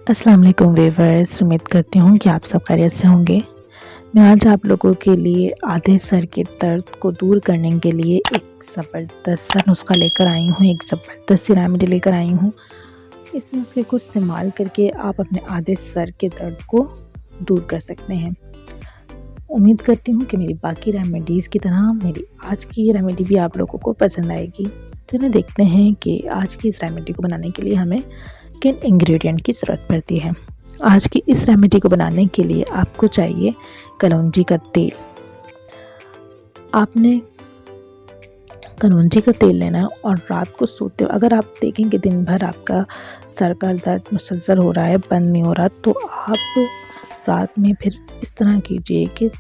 अस्सलाम वालेकुम व्यूअर्स, उम्मीद करती हूँ कि आप सब खैरियत से होंगे। मैं आज आप लोगों के लिए आधे सर के दर्द को दूर करने के लिए एक ज़बरदस्त सा नुस्ख़ा लेकर आई हूँ, एक ज़बरदस्त सी रेमेडी लेकर आई हूँ। इस नुस्खे को इस्तेमाल करके आप अपने आधे सर के दर्द को दूर कर सकते हैं। उम्मीद करती हूँ कि मेरी बाकी रेमेडीज़ की तरह मेरी आज की ये रेमेडी भी आप लोगों को पसंद आएगी। चलिए देखते हैं कि आज की इस रेमेडी को बनाने के लिए हमें किन इंग्रेडिएंट की ज़रूरत पड़ती है। आज की इस रेमेडी को बनाने के लिए आपको चाहिए कलौंजी का तेल। आपने कलौंजी का तेल लेना है और रात को सोते हुए अगर आप देखें कि दिन भर आपका सर का दर्द मुसलसल हो रहा है, बंद नहीं हो रहा, तो आप रात में फिर इस तरह कीजिए कि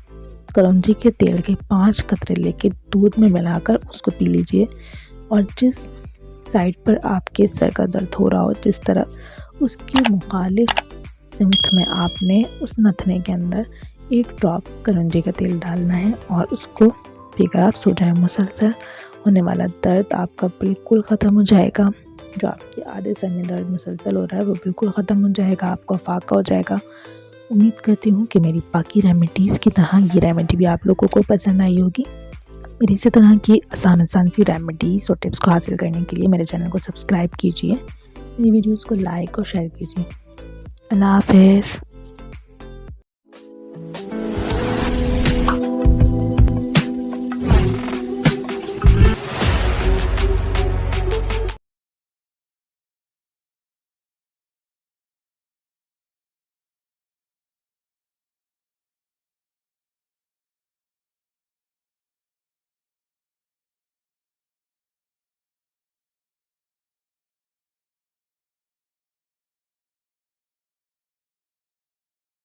कलौंजी के तेल के 5 कतरे लेके दूध में मिलाकर उसको पी लीजिए और जिस साइड पर आपके सर का दर्द हो रहा हो, जिस तरह उसके मुखालिफ सिमत में आपने उस नथने के अंदर 1 ड्रॉप कलौंजी का तेल डालना है और उसको पीकर आप सो जाएं। मुसलसल होने वाला दर्द आपका बिल्कुल ख़त्म हो जाएगा। जो आपके आधे सर में दर्द मुसलसल हो रहा है वो बिल्कुल ख़त्म हो जाएगा, आपका फाका हो जाएगा। उम्मीद करती हूँ कि मेरी बाकी रेमेडीज़ की तरह ये रेमेडी भी आप लोगों को पसंद आई होगी। मेरी इसी तरह की आसान सी रेमेडीज़ और टिप्स को हासिल करने के लिए मेरे चैनल को सब्सक्राइब कीजिए, मेरी वीडियोज़ को लाइक और शेयर कीजिए। अल्लाह हाफ़िज़।